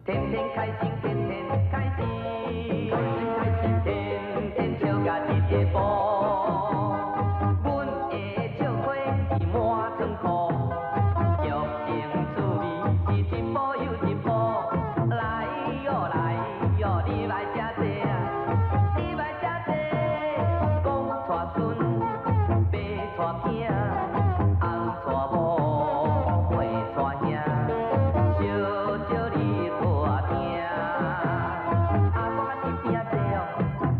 天天开心，天天开心，开心开心，天天笑甲日个步。阮的笑花是满床裤，玉情趣味是一步又一步。来哟来哟，你来吃茶啊，你来吃茶。公带孙，爸带囝，翁带某，妹带兄。小少你大听，阿公啊真拼济哦，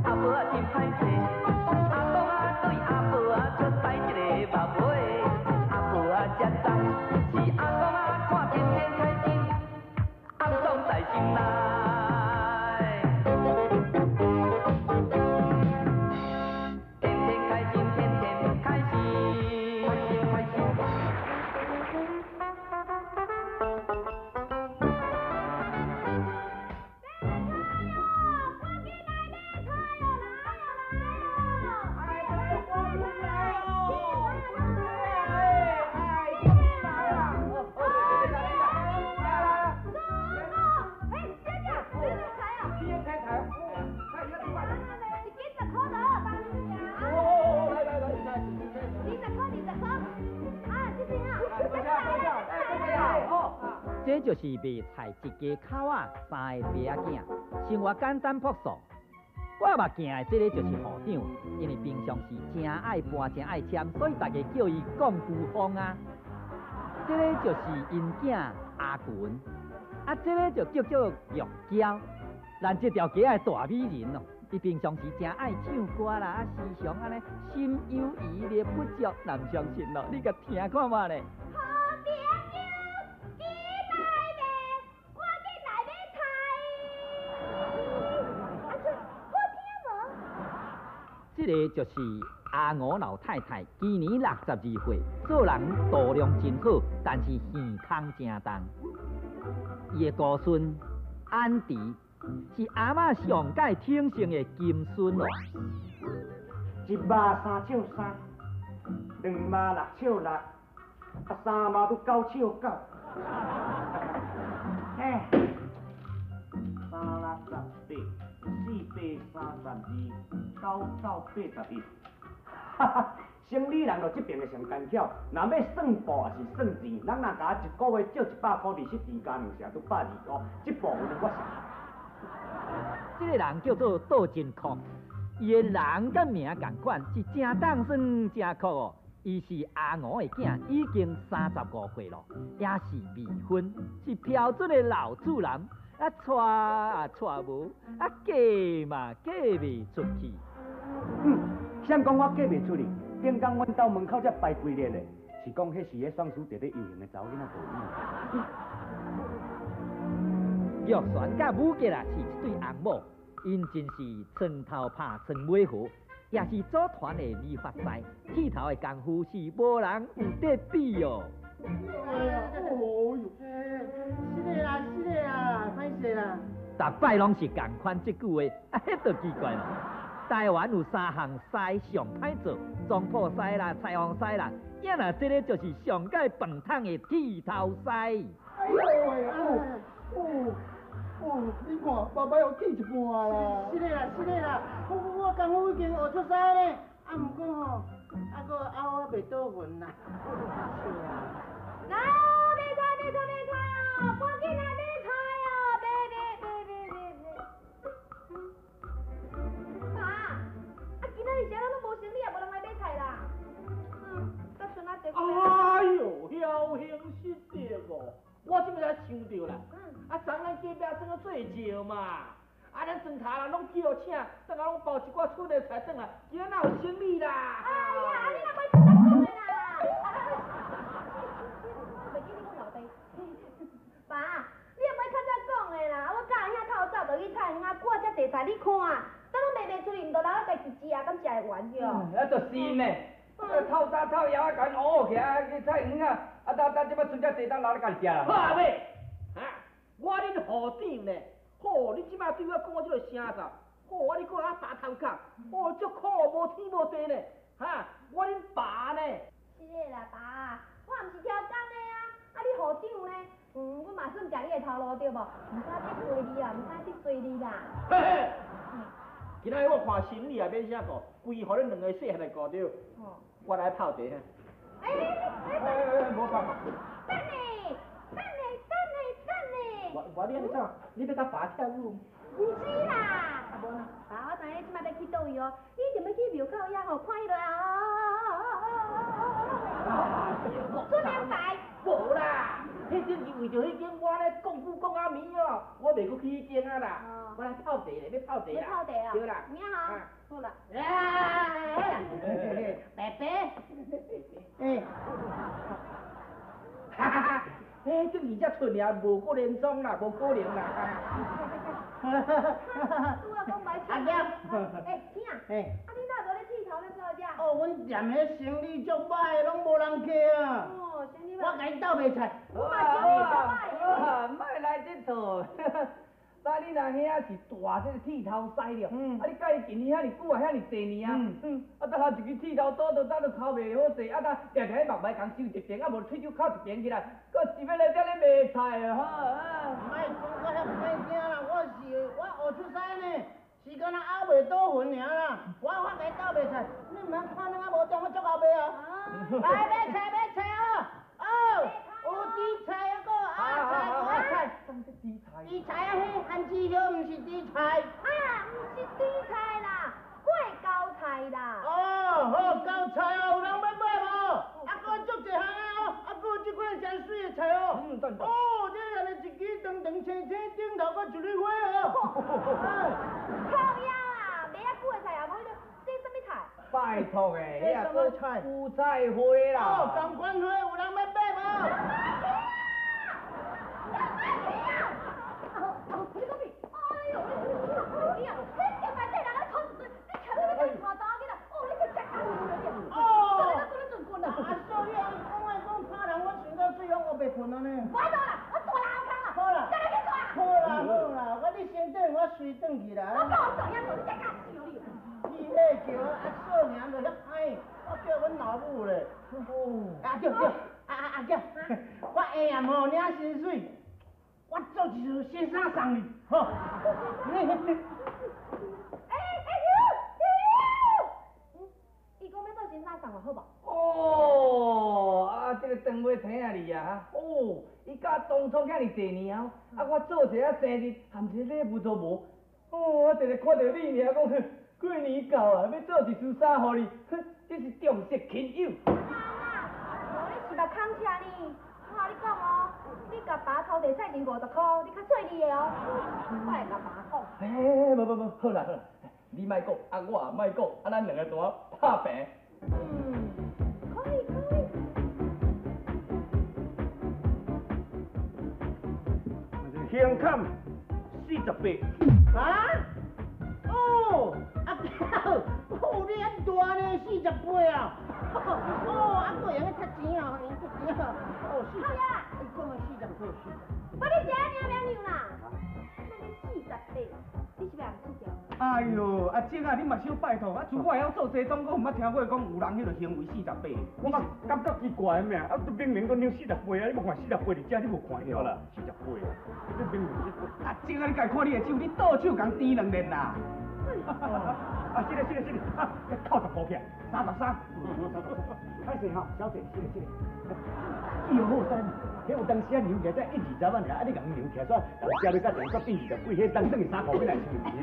阿婆啊真歹势，阿公啊对阿婆啊出使一个目尾，阿婆啊才知是阿公啊看天天开心，阿爽在心内。天天开心，天天开心，开心开心。这就是卖菜一家口仔三个爸仔囝，生活简单朴素。我捌见的这个就是校长，因为平常时真爱搬真爱签，所以大家叫伊讲句风啊。这个就是因囝阿群，啊，这个就叫做玉娇，咱这条街的大美人哦。伊平常时真爱唱歌啦，啊，时常安尼心有余力不足，难相信咯。你甲听看嘛咧。这个就是阿娥老太太，今年62岁，做人度量真好，但是耳康真重。伊的姑孙安迪是阿嬷上届挺生的金孙哦。一麻三尺三，两麻六尺六，啊三麻都九尺九。嘿，368，4八32，9981。哈哈，生理人就这边的上干巧，若要算步也是算钱，咱若甲一个月借100块利息钱加2成，都120块，这部分我上。这个人叫做杜真酷，伊的人甲名同款，是真当算真酷哦。伊是阿娥的囝，已经35岁咯，也是未婚，是标准的老处男。啊，娶啊娶无，啊嫁嘛嫁袂出去。谁讲我嫁袂出去？顶工阮兜门口才排规列嘞，是讲迄是迄双输地咧游行的查某囡仔导演。玉璇甲武吉啊是一对红某，因真是床头拍床尾和，也是组团的理发师，剃头的功夫是无人有得比哦。是的啦，歹势啦。逐摆拢是共款这句话，啊，迄就奇怪咯。台湾有3项师上歹做，总铺师啦、裁缝师啦，也若这个就是上届饭桶的剃头师。哎呦喂，你看，爸爸又剃一半啦。是的啦，我功夫已经学出师咧，啊，毋过吼，还佫凹袂倒魂啦。是啊。来哦，买菜哦，赶紧来买菜哦，买。爸，啊，今仔日啥人拢无生理，也无人来买菜啦。甲孙仔结婚。哎呦，侥幸失德哦！我即摆才想到啦，啊，昨咱隔壁整个做石嘛，啊，咱庄头人拢叫请，等下拢包一寡剩的菜转来，今仔哪有生理啦？哎呀，你若袂出来讲的啦。爸，你也袂较早讲的啦，我教遐透早就去菜园啊，挂遮济菜你看，等我卖袂出去，毋就留我家己食啊，敢食会完哟？啊，就是呢，透早透夜啊，甲因学起来去菜园啊，啊，等即摆剩遮济，当留咧家己食啦。好啊妹，啊，我恁校长呢？吼，你即摆对我讲我这个声嗽，吼，我你讲啊大头壳，哦，足苦，无天无地呢，哈，我恁爸呢？是的啦，爸，我毋是挑工的啊，啊你校长呢？我嘛算食你的头路对无？唔使得罪你啊，唔使得罪你啦。嘿嘿，今仔日我看心理也免啥顾，规互恁两个细汉来顾着。我来泡茶哈。无办法。等你，我你安尼怎？你要甲爸跳舞？唔是啦，爸，我知影你即摆要去倒位哦，你一定要去庙口遐吼看迄个出名牌。无啦，迄阵是为着迄间我咧功夫讲阿面哦，我袂阁去迄间啊啦。我来泡茶咧，要泡茶啦。要泡茶啊？对啦。有影吼？好啦。伯伯，哎，哈哈哈！哎，这二只春呀，无可能装啦，无可能啦。拄啊讲歹听。阿爷，听啊，哎，啊你哪无咧剃头咧做遮？哦，阮店迄生意足歹，拢无人客啊。哦，生意我甲你斗卖菜。我嘛生意足歹。莫来这套。但你若遐是大这个剃头师了，啊你甲伊今年遐尼久啊，遐尼济年啊，啊等下一支剃头刀都等到头袂好势，啊等常常迄目眉共收一边，啊无喙手扣一边起来，搁是要来遮咧卖菜啊哈。莫讲我遐歹听啦，我学出师呢，是敢若拗袂倒魂尔啦。我甲你斗卖菜，你毋通看咱啊无中，我足后尾啊。来买菜哦，哦，有猪菜那个啊菜。猪菜啊，迄番薯叶毋是猪菜。啊，毋是猪菜啦，过高菜啦。哦，好高菜哦，有人要买无？啊，搁足一项的哦，啊，搁有即款真水的菜哦。哦，这安尼一支长长青青，顶头搁一蕊花哦。靠腰啊，卖啊久的菜啊，无迄个这什么菜？拜托诶，什么菜？韭菜花啦。哦，同款花有人要买无？袂困啊呢？我走啦，我大人后坑啦。好啦，叫你去做。好啦，我你先等，我随转去啦。我讲我做样做，你才敢笑你。你迄叫啊少年就遐歹，我叫阮老母咧。啊对，阿姐，我下暗吼领薪水，我做一束先生送你，吼。伊讲要做先生送我好无？哦，啊，这个长尾听啊你啊，哦，伊甲当初遐尼济年后，啊，我做一下生日，含一个礼物都无，哦，我直直看到你尔，讲过年到啊，要做一束衫互你，这是重色轻友。无你是目空车呢？我甲你讲哦，你甲爸头地菜钱50块，你较细腻的哦。我会甲爸讲。无，好啦，你莫讲，啊我也莫讲，啊咱两个单拍平。可以。胸坎48。啊？哦，阿娇，哦，你安大呢，48啊？哦，啊，个用去趁钱啊，用出钱啊。哦，是。好呀。你讲的48。我你是安娘啦？那你48，你是要人出条？哎呦，阿姐啊，你嘛小拜托，啊，自我晓做西装，我毋捌听过讲有人迄个行为48，我嘛感觉奇怪咩？啊，明明讲你48啊，你无看48伫遮，你无看到啦，48啊，你明明是啊，姐啊，你家看你的手，你倒手共甜2年啦。啊，是咧，啊，扣10箍起来，33。歹势吼，小姐，是咧。以后好等，迄有当时啊牛价才1、20万尔，啊你共牛起来煞，人家要甲人煞变20几，迄当等于3箍要来收钱。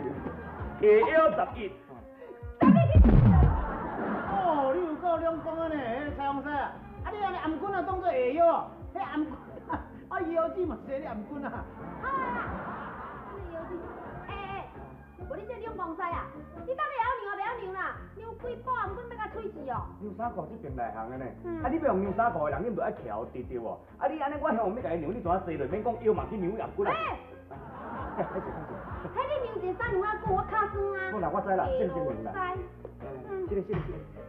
下腰11。哦，你有够两光的呢，迄蔡王师啊！啊，你安尼颔棍啊当做下腰，迄颔棍，啊腰子嘛是你颔棍啊。好啦，你腰子，无你这两光西啊，你到底会晓娘啊，袂晓娘啦？娘几包颔棍要甲吹死哦。牛衫裤这边内行的呢，啊你要用牛衫裤的人，你唔着爱翘直对无？啊你安尼我向要甲伊量，你怎啊坐落？免讲腰嘛去量颔棍啊。迄你娘一衫娘啊，我卡酸啊。好啦，我知啦，正量啦。是咧。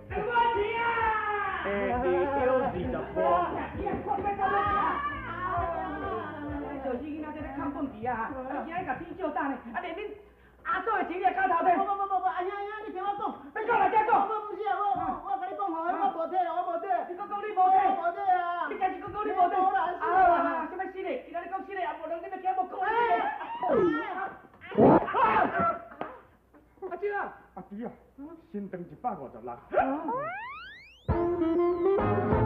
我钱啊！下腰28。就是囡仔这咧看本钱啊！啊，今仔甲天照打呢，啊连恁。阿嫂的钱你也交头的。不，阿兄，你听我讲，你讲来再讲。不是啊，我跟你讲吼，我无体，我无体。你讲你无体？无体啊！你家是讲你无体？啊，什么死嘞？今仔你讲死嘞，也无人你要惊无讲阿姐啊，阿弟啊，新长156。